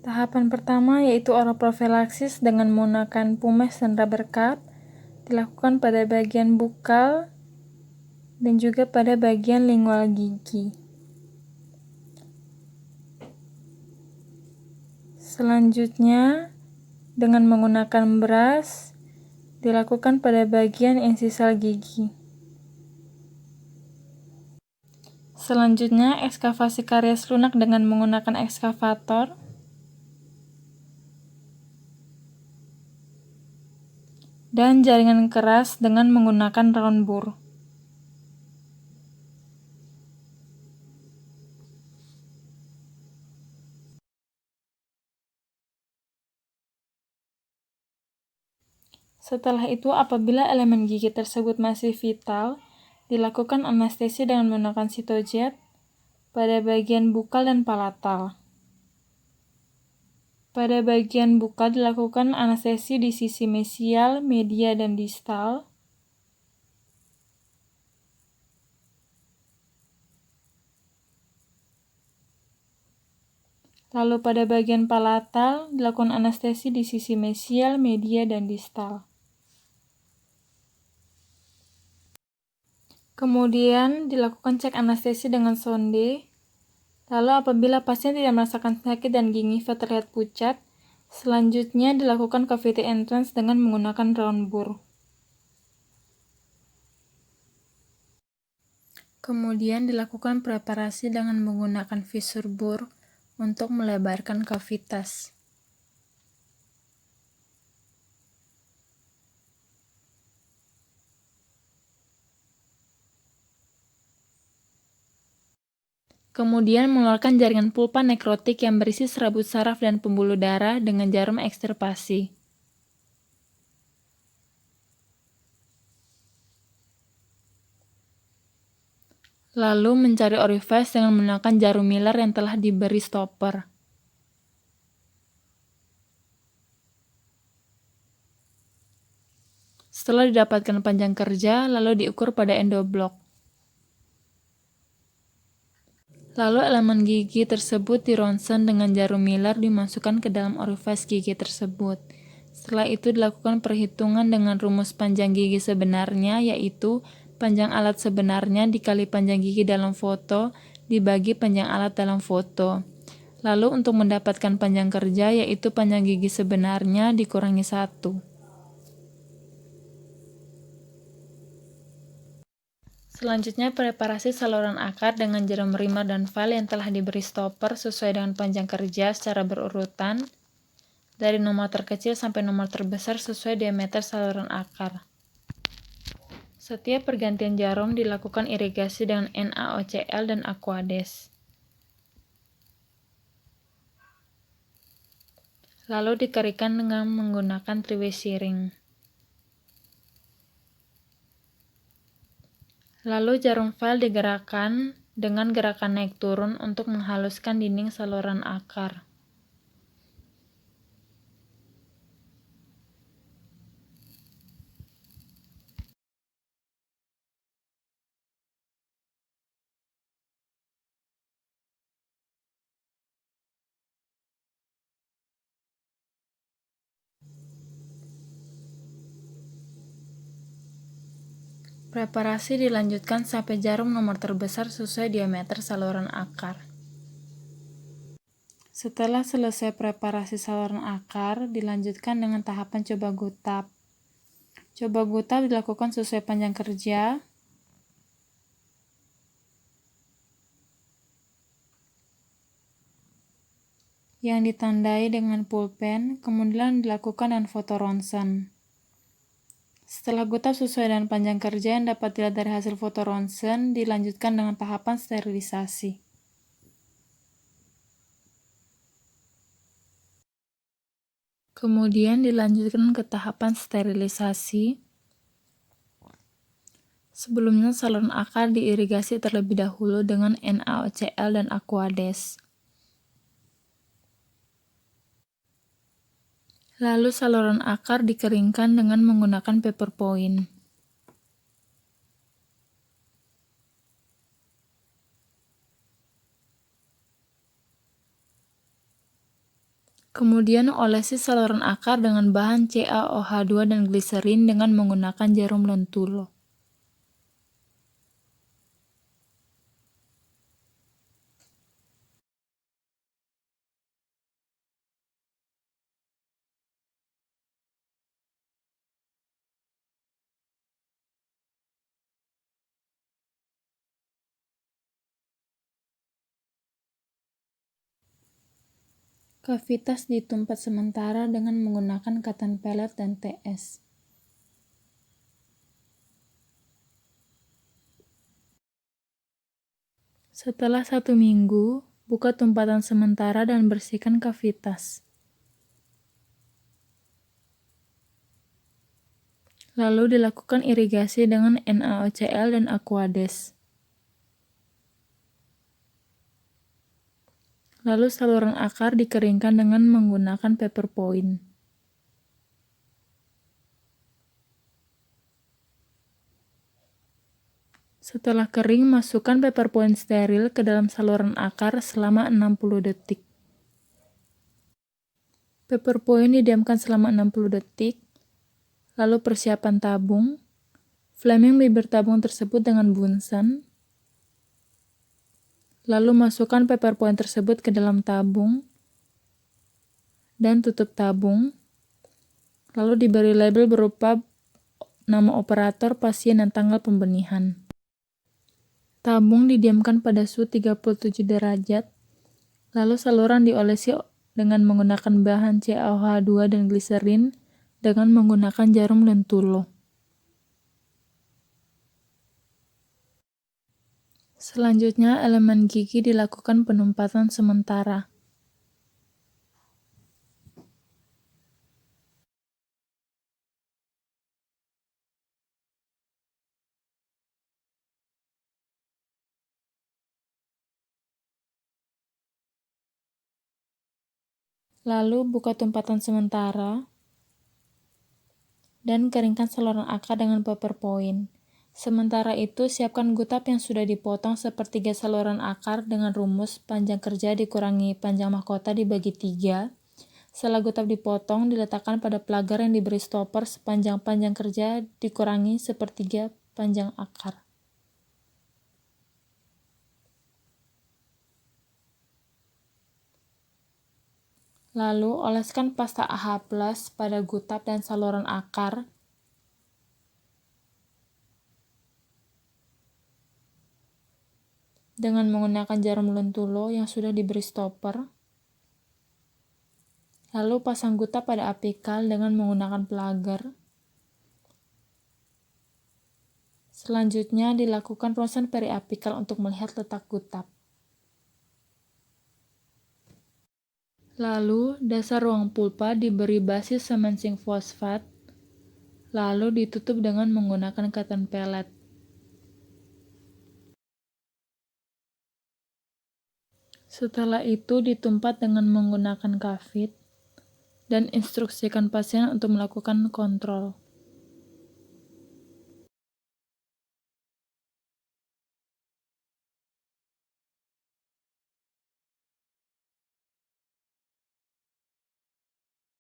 Tahapan pertama yaitu oral profilaksis dengan menggunakan pumes dan rubber cup dilakukan pada bagian bukal dan juga pada bagian lingual gigi. Selanjutnya, dengan menggunakan brush dilakukan pada bagian insisal gigi. Selanjutnya, ekskavasi karies lunak dengan menggunakan ekskavator. Dan jaringan keras dengan menggunakan round bur. Setelah itu, apabila elemen gigi tersebut masih vital, dilakukan anestesi dengan menggunakan sitojet pada bagian bukal dan palatal. Pada bagian bukal dilakukan anestesi di sisi mesial, media, dan distal. Lalu pada bagian palatal dilakukan anestesi di sisi mesial, media, dan distal. Kemudian dilakukan cek anestesi dengan sonde. Lalu apabila pasien tidak merasakan sakit dan gingiva terlihat pucat, selanjutnya dilakukan cavity entrance dengan menggunakan round bur. Kemudian dilakukan preparasi dengan menggunakan fissure bur untuk melebarkan kavitas. Kemudian mengeluarkan jaringan pulpa nekrotik yang berisi serabut saraf dan pembuluh darah dengan jarum ekstirpasi. Lalu mencari orifice dengan menggunakan jarum Miller yang telah diberi stopper. Setelah didapatkan panjang kerja, lalu diukur pada endoblok. Lalu elemen gigi tersebut dironsen dengan jarum Miller dimasukkan ke dalam orifice gigi tersebut. Setelah itu dilakukan perhitungan dengan rumus panjang gigi sebenarnya, yaitu panjang alat sebenarnya dikali panjang gigi dalam foto dibagi panjang alat dalam foto. Lalu untuk mendapatkan panjang kerja, yaitu panjang gigi sebenarnya dikurangi 1. Selanjutnya, preparasi saluran akar dengan jarum rimmer dan file yang telah diberi stopper sesuai dengan panjang kerja secara berurutan dari nomor terkecil sampai nomor terbesar sesuai diameter saluran akar. Setiap pergantian jarum dilakukan irigasi dengan NaOCl dan Aquades. Lalu dikeringkan dengan menggunakan three-way shearing. Lalu jarum file digerakkan dengan gerakan naik turun untuk menghaluskan dinding saluran akar. Preparasi dilanjutkan sampai jarum nomor terbesar sesuai diameter saluran akar. Setelah selesai preparasi saluran akar, dilanjutkan dengan tahapan coba gutap. Coba gutap dilakukan sesuai panjang kerja. Yang ditandai dengan pulpen, kemudian dilakukan dengan foto ronsen. Setelah gutap sesuai dengan panjang kerja yang dapat dilihat dari hasil foto ronsen, dilanjutkan dengan tahapan sterilisasi. Kemudian dilanjutkan ke tahapan sterilisasi. Sebelumnya saluran akar diirigasi terlebih dahulu dengan NaOCl dan Aquades. Lalu saluran akar dikeringkan dengan menggunakan paper point. Kemudian olesi saluran akar dengan bahan CaOH2 dan gliserin dengan menggunakan jarum lentulo. Kavitas ditumpat sementara dengan menggunakan cotton pellet dan TS. Setelah 1 minggu, buka tumpatan sementara dan bersihkan kavitas. Lalu dilakukan irigasi dengan NaOCl dan Aquades. Lalu saluran akar dikeringkan dengan menggunakan paper point. Setelah kering, masukkan paper point steril ke dalam saluran akar selama 60 detik. Paper point didiamkan selama 60 detik, lalu persiapan tabung. Flaming bibir tabung tersebut dengan bunsen. Lalu masukkan paper point tersebut ke dalam tabung dan tutup tabung. Lalu diberi label berupa nama operator, pasien, dan tanggal pembenihan. Tabung didiamkan pada suhu 37 derajat, lalu saluran diolesi dengan menggunakan bahan CaOH2 dan gliserin dengan menggunakan jarum lentulo. Selanjutnya, elemen gigi dilakukan penumpatan sementara. Lalu buka tumpatan sementara dan keringkan saluran akar dengan paper point. Sementara itu, siapkan gutap yang sudah dipotong sepertiga saluran akar dengan rumus panjang kerja dikurangi panjang mahkota dibagi 3. Setelah gutap dipotong, diletakkan pada plagar yang diberi stopper sepanjang panjang kerja dikurangi sepertiga panjang akar. Lalu, oleskan pasta AH+ pada gutap dan saluran akar. Dengan menggunakan jarum lentulo yang sudah diberi stopper. Lalu pasang gutap pada apikal dengan menggunakan plagar. Selanjutnya dilakukan ronsen periapikal untuk melihat letak gutap. Lalu dasar ruang pulpa diberi basis semen zinc fosfat, lalu ditutup dengan menggunakan cotton pellet. Setelah itu ditumpat dengan menggunakan kavit dan instruksikan pasien untuk melakukan kontrol.